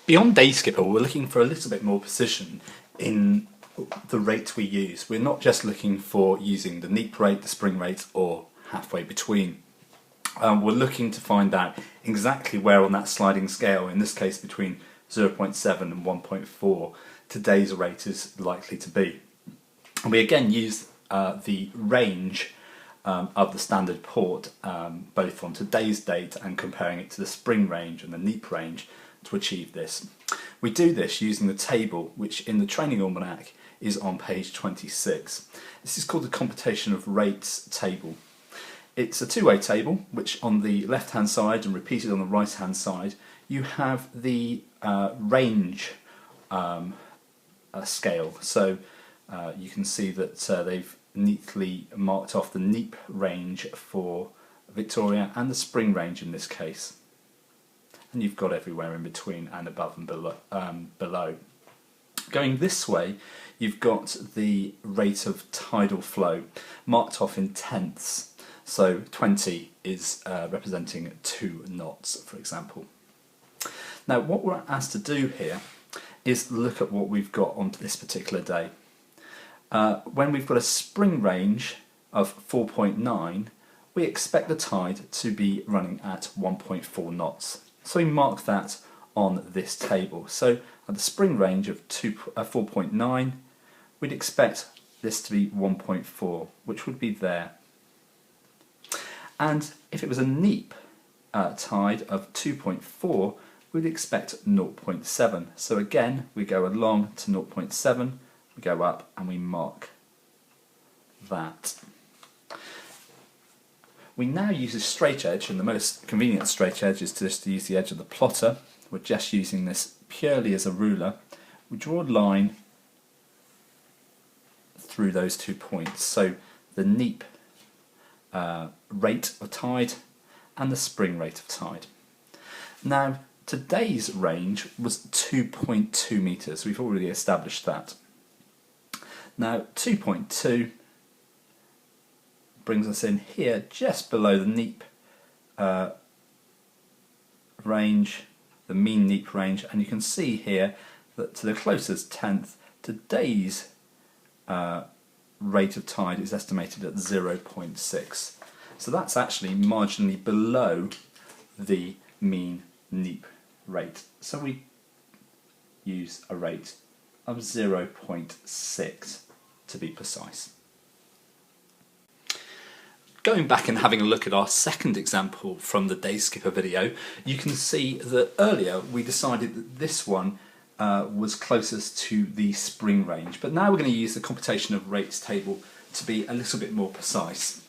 Beyond day skipper, we're looking for a little bit more precision in the rate we use. We're not just looking for using the neap rate, the spring rate, or halfway between. We're looking to find out exactly where on that sliding scale, in this case between 0.7 and 1.4, today's rate is likely to be. And we again use the range of the standard port, both on today's date and comparing it to the spring range and the neap range to achieve this. We do this using the table which in the training almanac is on page 26. This is called the computation of rates table. It's a two-way table which on the left hand side and repeated on the right hand side you have the range scale. So you can see that they've neatly marked off the neap range for Victoria and the spring range in this case. And you've got everywhere in between and above and below. Going this way, you've got the rate of tidal flow marked off in tenths. So 20 is representing 2 knots, for example. Now, what we're asked to do here is look at what we've got on this particular day. When we've got a spring range of 4.9, we expect the tide to be running at 1.4 knots. So we mark that on this table. So at the spring range of 4.9, we'd expect this to be 1.4, which would be there. And if it was a neap tide of 2.4, we'd expect 0.7. So again, we go along to 0.7, we go up and we mark that. We now use a straight edge, and the most convenient straight edge is just to use the edge of the plotter. We're just using this purely as a ruler. We draw a line through those 2 points, so the neap rate of tide and the spring rate of tide. Now, today's range was 2.2 metres. We've already established that. Now, 2.2 brings us in here just below the neap range, the mean neap range, and you can see here that to the closest tenth, today's rate of tide is estimated at 0.6. So that's actually marginally below the mean neap rate. So we use a rate of 0.6 to be precise. Going back and having a look at our second example from the Day Skipper video, you can see that earlier we decided that this one was closest to the spring range, but now we're going to use the computation of rates table to be a little bit more precise.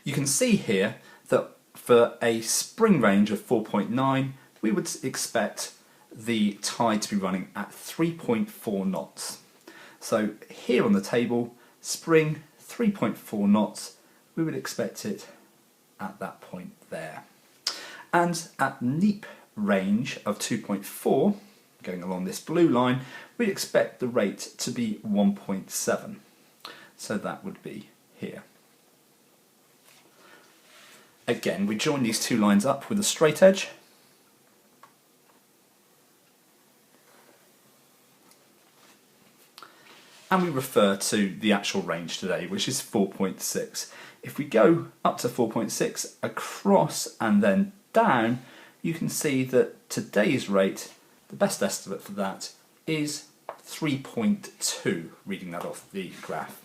You can see here that for a spring range of 4.9 we would expect the tide to be running at 3.4 knots. So here on the table, spring 3.4 knots, we would expect it at that point there. And at neap range of 2.4, going along this blue line, we'd expect the rate to be 1.7. So that would be here. Again, we join these two lines up with a straight edge. And we refer to the actual range today, which is 4.6. If we go up to 4.6, across and then down, you can see that today's rate, the best estimate for that, is 3.2, reading that off the graph.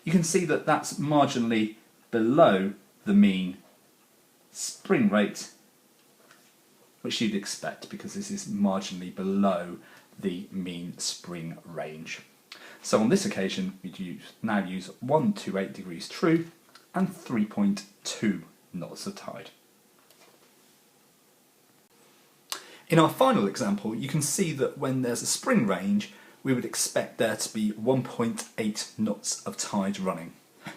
You can see that that's marginally below the mean spring rate, which you'd expect because this is marginally below the mean spring range. So on this occasion, we'd now use 128 degrees true and 3.2 knots of tide. In our final example, you can see that when there's a spring range, we would expect there to be 1.8 knots of tide running.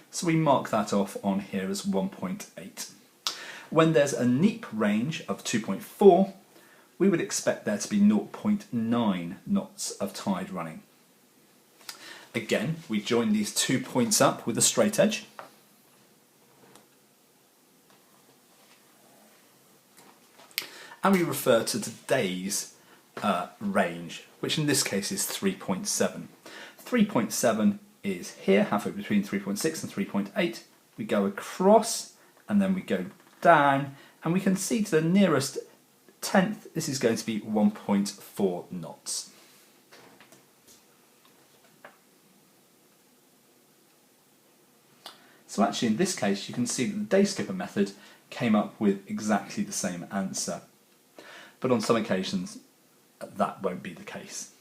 So we mark that off on here as 1.8. When there's a neap range of 2.4, we would expect there to be 0.9 knots of tide running. Again, we join these 2 points up with a straight edge. And we refer to today's range, which in this case is 3.7. 3.7 is here, halfway between 3.6 and 3.8. We go across and then we go down, and we can see to the nearest tenth this is going to be 1.4 knots. So actually in this case you can see that the day skipper method came up with exactly the same answer, but on some occasions that won't be the case.